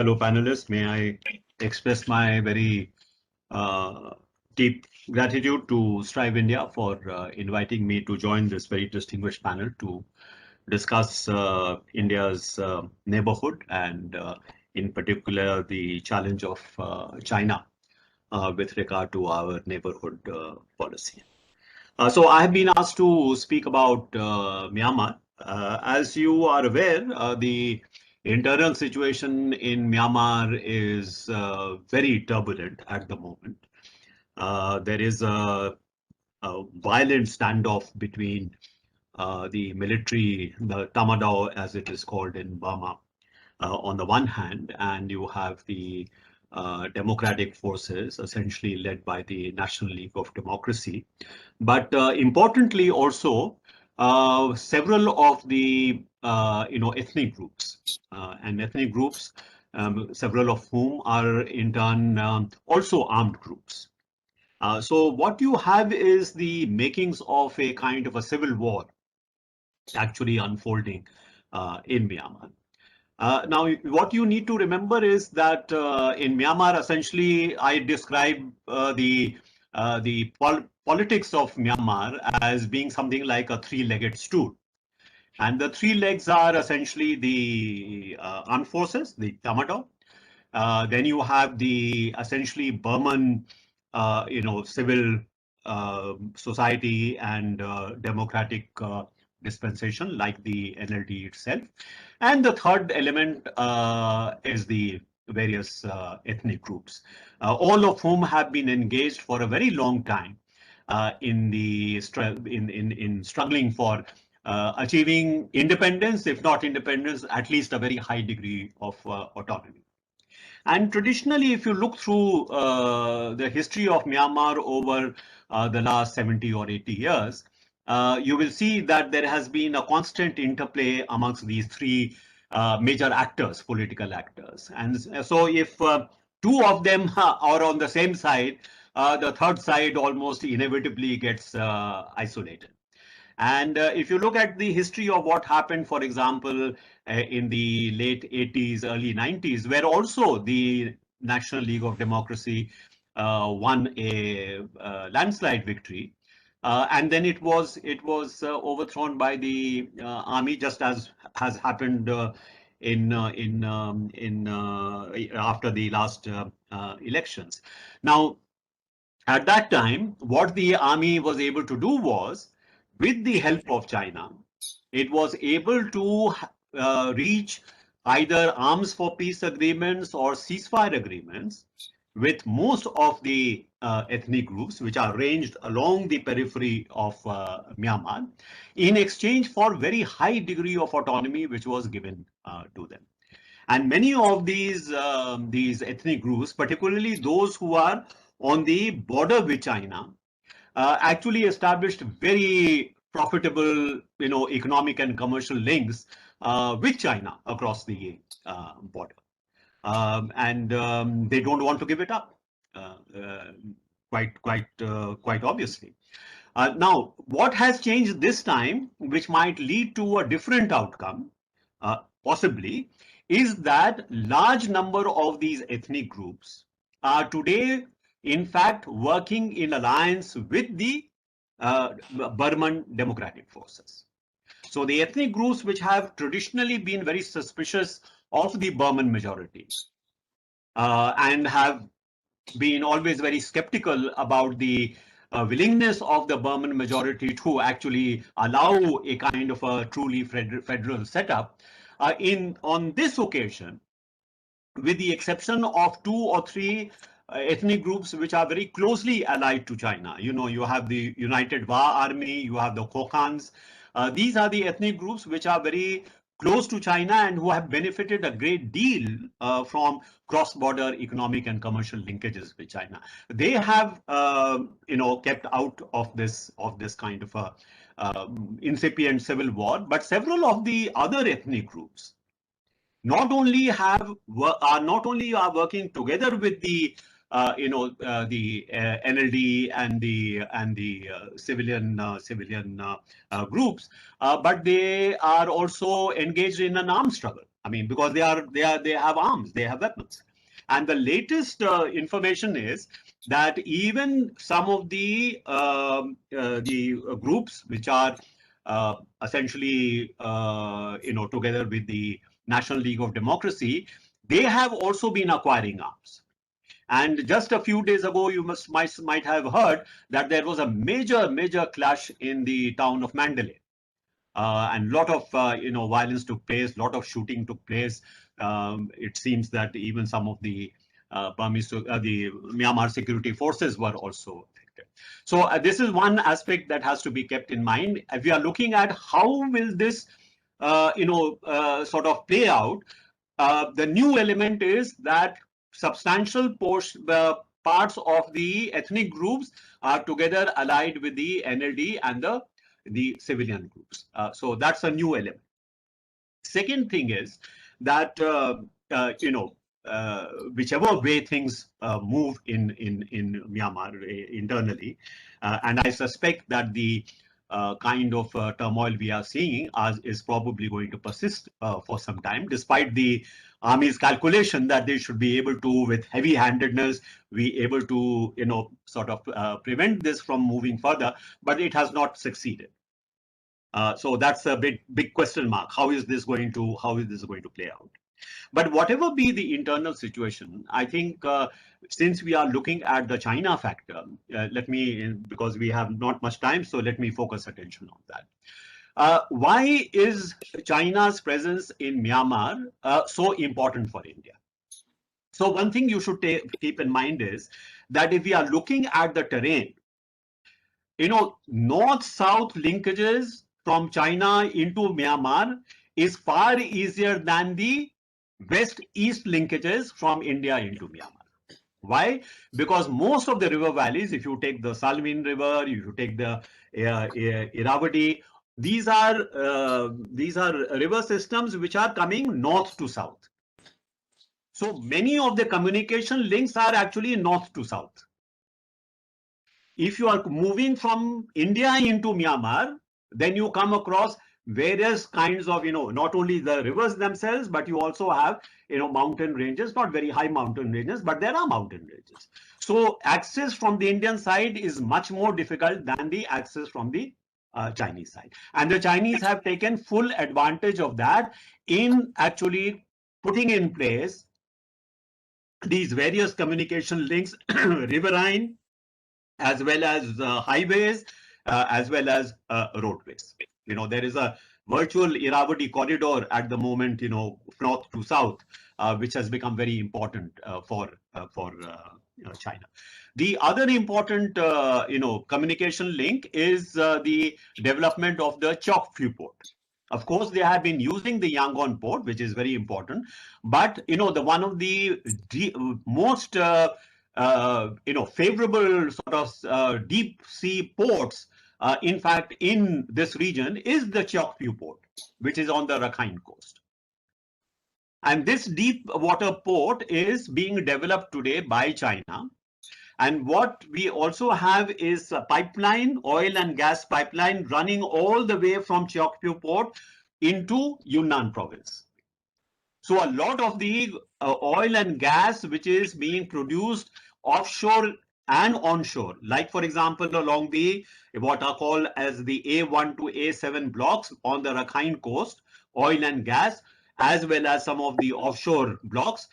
Hello, panelists. May I express my very deep gratitude to Strive India for inviting me to join this very distinguished panel to discuss India's neighborhood and, in particular, the challenge of China with regard to our neighborhood policy. So I have been asked to speak about Myanmar. As you are aware, the internal situation in Myanmar is very turbulent at the moment. There is a violent standoff between the military, the Tamadao as it is called in Burma, on the one hand, and you have the democratic forces essentially led by the National League of Democracy. But importantly also, several of the ethnic groups several of whom are in turn also armed groups. So what you have is the makings of a kind of a civil war actually unfolding in Myanmar. Now, what you need to remember is that in Myanmar, essentially, I describe the politics of Myanmar as being something like a three-legged stool. And the three legs are essentially the armed forces, the Tamado. Then you have the essentially Burman, civil society and democratic dispensation like the NLD itself. And the third element is the various ethnic groups, all of whom have been engaged for a very long time in struggling for achieving independence, if not independence, at least a very high degree of autonomy. And traditionally, if you look through the history of Myanmar over the last 70 or 80 years, you will see that there has been a constant interplay amongst these three major actors, political actors. And so if two of them are on the same side, the third side almost inevitably gets isolated. And if you look at the history of what happened, for example, in the late 80s, early 90s, where also the National League of Democracy won a landslide victory. And then it was overthrown by the army, just as has happened after the last elections. Now, at that time, what the army was able to do was, with the help of China, it was able to reach either arms for peace agreements or ceasefire agreements with most of the ethnic groups which are ranged along the periphery of Myanmar, in exchange for very high degree of autonomy which was given to them. And many of these ethnic groups, particularly those who are on the border with China, actually established very profitable, economic and commercial links with China across the border, and they don't want to give it up, quite obviously. Now, what has changed this time, which might lead to a different outcome, possibly, is that large number of these ethnic groups are today, in fact, working in alliance with the Burman Democratic Forces. So the ethnic groups which have traditionally been very suspicious of the Burman majority and have been always very skeptical about the willingness of the Burman majority to actually allow a kind of a truly federal setup. On this occasion, with the exception of two or three ethnic groups which are very closely allied to China, you have the United Wa Army, you have the Kokhans. These are the ethnic groups which are very close to China and who have benefited a great deal from cross-border economic and commercial linkages with China. They have, kept out of this kind of a incipient civil war, but several of the other ethnic groups not only are working together with the NLD and the civilian groups, but they are also engaged in an armed struggle. I mean, because they have arms, they have weapons. And the latest information is that even some of the groups which are essentially together with the National League of Democracy, they have also been acquiring arms. And just a few days ago, you might have heard that there was a major clash in the town of Mandalay. And a lot of violence took place, a lot of shooting took place. It seems that even some of the the Myanmar security forces were also affected. So this is one aspect that has to be kept in mind. If we are looking at how will this sort of play out, the new element is that substantial parts of the ethnic groups are together allied with the NLD and the civilian groups. So that's a new element. Second thing is that whichever way things move in Myanmar internally, and I suspect that the kind of turmoil we are seeing is probably going to persist for some time, despite the army's calculation that they should be able to, with heavy-handedness, be able to, sort of prevent this from moving further, but it has not succeeded. So that's a big question mark. How is this going to play out? But whatever be the internal situation, I think since we are looking at the China factor, because we have not much time, so let me focus attention on that. Why is China's presence in Myanmar so important for India? So one thing you should keep in mind is that if we are looking at the terrain, north-south linkages from China into Myanmar is far easier than the west-east linkages from India into Myanmar. Why? Because most of the river valleys, if you take the Salween River, if you take the Irrawaddy, these are river systems which are coming north to south. So many of the communication links are actually north to south. If you are moving from India into Myanmar, then you come across various kinds of, not only the rivers themselves, but you also have, mountain ranges, not very high mountain ranges, but there are mountain ranges. So access from the Indian side is much more difficult than the access from the Chinese side. And the Chinese have taken full advantage of that in actually putting in place these various communication links, riverine, as well as highways, as well as roadways. There is a virtual Irrawaddy corridor at the moment, north to south, which has become very important for China. The other important, communication link is the development of the Chokphu port. Of course, they have been using the Yangon port, which is very important, but one of the most favorable sort of deep sea ports, in fact, in this region is the Chokphu port, which is on the Rakhine coast. And this deep water port is being developed today by China. And what we also have is a pipeline, oil and gas pipeline running all the way from Chokphu port into Yunnan province. So a lot of the oil and gas which is being produced offshore and onshore, like for example along the what are called as the A1 to A7 blocks on the Rakhine coast, oil and gas, as well as some of the offshore blocks.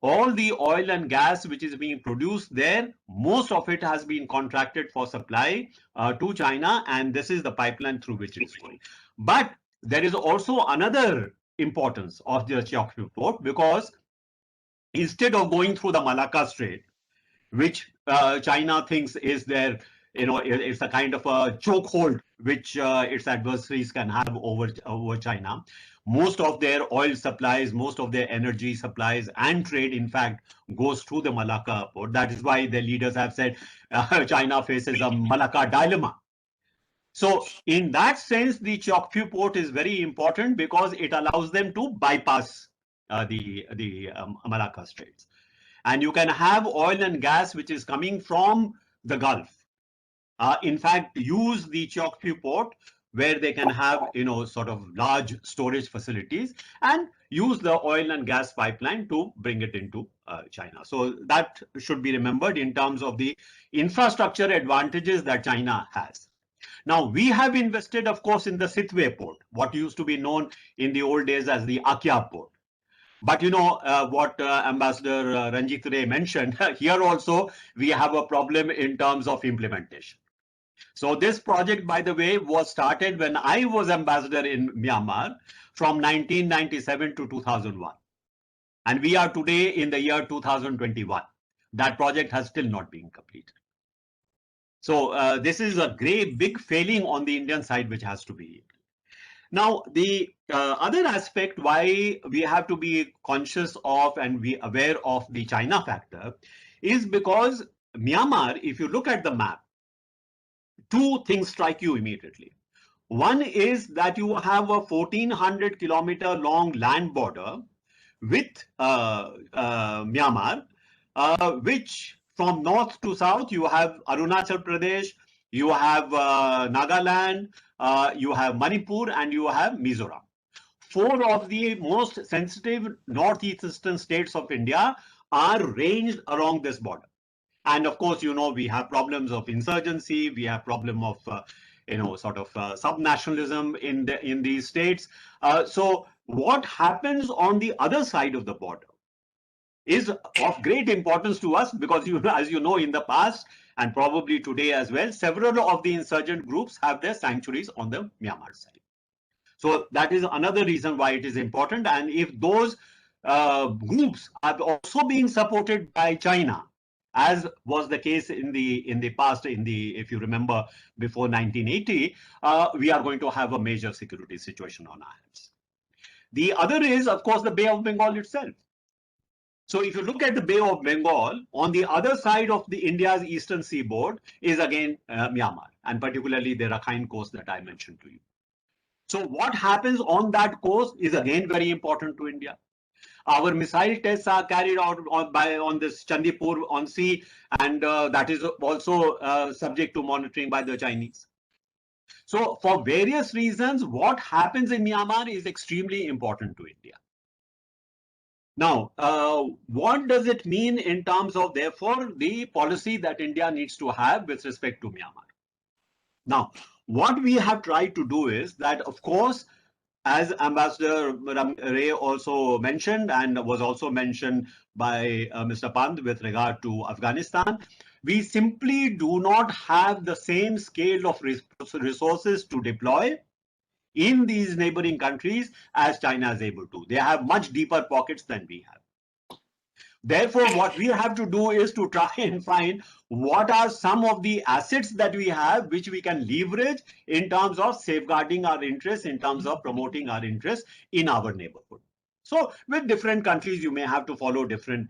All the oil and gas which is being produced there, most of it has been contracted for supply to China, and this is the pipeline through which it's going. But there is also another importance of the Chokphu port, because instead of going through the Malacca Strait, which China thinks is their, it's a kind of a chokehold which its adversaries can have over China. Most of their oil supplies, most of their energy supplies and trade, in fact, goes through the Malacca port. That is why the leaders have said China faces a Malacca dilemma. So in that sense, the Chokphu port is very important because it allows them to bypass the Malacca Straits. And you can have oil and gas which is coming from the Gulf. In fact, use the Chokphu port where they can have, sort of large storage facilities. And use the oil and gas pipeline to bring it into China. So that should be remembered in terms of the infrastructure advantages that China has. Now, we have invested, of course, in the Sitwe port, what used to be known in the old days as the Akia port. But what Ambassador Ranjit Ray mentioned, here also we have a problem in terms of implementation. So this project, by the way, was started when I was ambassador in Myanmar from 1997 to 2001. And we are today in the year 2021. That project has still not been completed. So this is a great big failing on the Indian side, which has to be. Now, the other aspect why we have to be conscious of and be aware of the China factor is because Myanmar, if you look at the map, two things strike you immediately. One is that you have a 1400-kilometer long land border with Myanmar, which from north to south, you have Arunachal Pradesh, you have Nagaland, you have Manipur, and you have Mizoram. Four of the most sensitive northeastern states of India are ranged along this border. And of course, we have problems of insurgency, we have problem of sort of subnationalism in these states. So what happens on the other side of the border is of great importance to us because, as you know, in the past and probably today as well, several of the insurgent groups have their sanctuaries on the Myanmar side. So that is another reason why it is important. And if those groups are also being supported by China, as was the case in the past, if you remember, before 1980, we are going to have a major security situation on our hands. The other is, of course, the Bay of Bengal itself. So if you look at the Bay of Bengal, on the other side of the India's eastern seaboard is again Myanmar, and particularly the Rakhine coast that I mentioned to you. So what happens on that coast is again very important to India. Our missile tests are carried out on this Chandipur on sea, and that is also subject to monitoring by the Chinese. So for various reasons, what happens in Myanmar is extremely important to India. Now, what does it mean in terms of, therefore, the policy that India needs to have with respect to Myanmar? Now, what we have tried to do is that, of course, as Ambassador Ray also mentioned and was also mentioned by Mr. Pant with regard to Afghanistan, we simply do not have the same scale of resources to deploy in these neighboring countries as China is able to. They have much deeper pockets than we have. Therefore, what we have to do is to try and find what are some of the assets that we have which we can leverage in terms of safeguarding our interests, in terms of promoting our interests in our neighborhood. So with different countries, you may have to follow different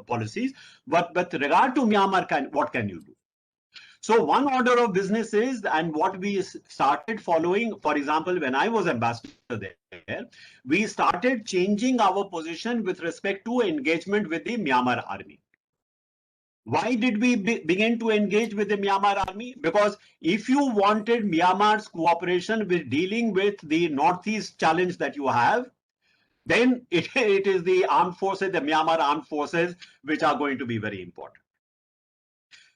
policies. But with regard to Myanmar, what can you do? So one order of business is, and what we started following, for example, when I was ambassador there, we started changing our position with respect to engagement with the Myanmar army. Why did we begin to engage with the Myanmar army? Because if you wanted Myanmar's cooperation with dealing with the Northeast challenge that you have, then it is the armed forces, the Myanmar armed forces, which are going to be very important.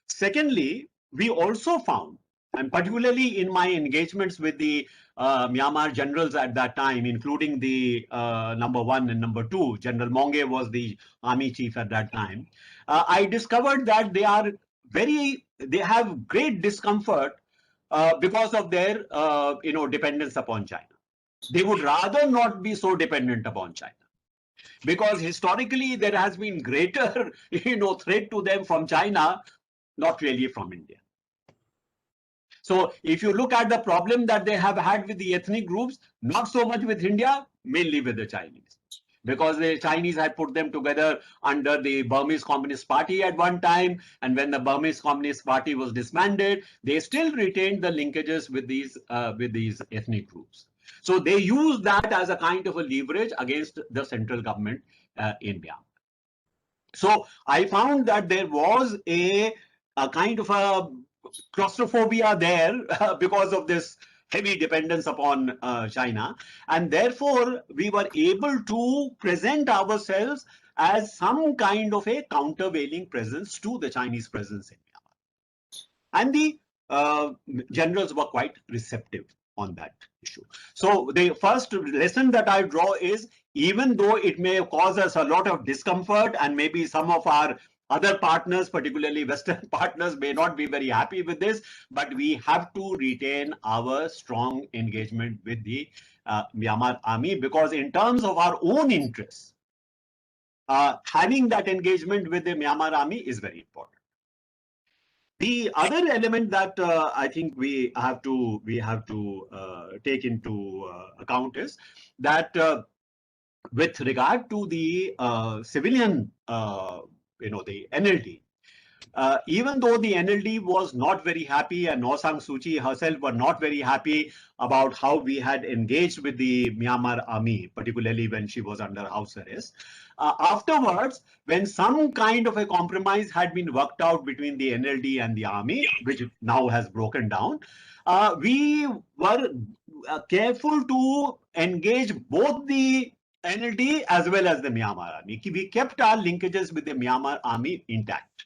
Secondly, we also found, and particularly in my engagements with the Myanmar generals at that time, including the number 1 and number 2, General Monge was the army chief at that time, I discovered that they have great discomfort because of their dependence upon China. They would rather not be so dependent upon China, because historically there has been greater threat to them from China, not really from India. So if you look at the problem that they have had with the ethnic groups, not so much with India, mainly with the Chinese, because the Chinese had put them together under the Burmese Communist Party at one time, and when the Burmese Communist Party was disbanded, they still retained the linkages with these ethnic groups. So they used that as a kind of a leverage against the central government in Myanmar. So I found that there was a kind of a claustrophobia there because of this heavy dependence upon China, and therefore we were able to present ourselves as some kind of a countervailing presence to the Chinese presence in Myanmar. And the generals were quite receptive on that issue. So the first lesson that I draw is, even though it may cause us a lot of discomfort and maybe some of our other partners, particularly Western partners, may not be very happy with this, but we have to retain our strong engagement with the Myanmar army, because in terms of our own interests, having that engagement with the Myanmar army is very important. The other element that I think we have to take into account is that with regard to the civilian, the NLD, even though the NLD was not very happy and Aung San Suu Kyi herself were not very happy about how we had engaged with the Myanmar army, particularly when she was under house arrest, afterwards, when some kind of a compromise had been worked out between the NLD and the army, which now has broken down, we were careful to engage both the NLD as well as the Myanmar army. We kept our linkages with the Myanmar army intact.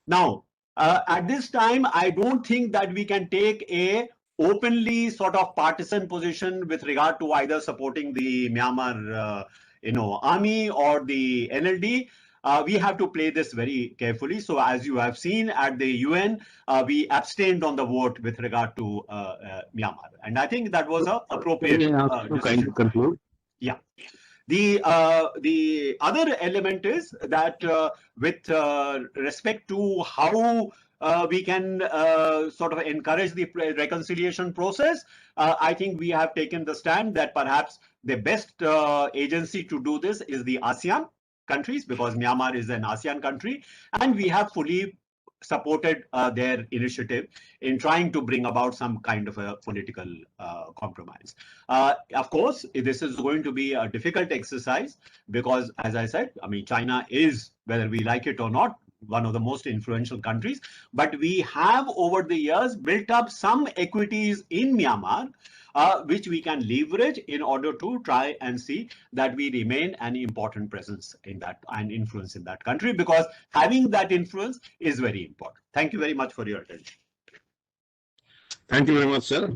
Now, at this time, I don't think that we can take a openly sort of partisan position with regard to either supporting the Myanmar, army or the NLD. We have to play this very carefully. So, as you have seen at the UN, we abstained on the vote with regard to Myanmar, and I think that was an appropriate decision. Conclude. Yeah. The other element is that with respect to how we can sort of encourage the reconciliation process, I think we have taken the stand that perhaps the best agency to do this is the ASEAN countries, because Myanmar is an ASEAN country, and we have fully supported their initiative in trying to bring about some kind of a political compromise. Of course, this is going to be a difficult exercise because, as I said, I mean, China is, whether we like it or not, one of the most influential countries, but we have over the years built up some equities in Myanmar, which we can leverage in order to try and see that we remain an important presence in that and influence in that country, because having that influence is very important. Thank you very much for your attention. Thank you very much, sir.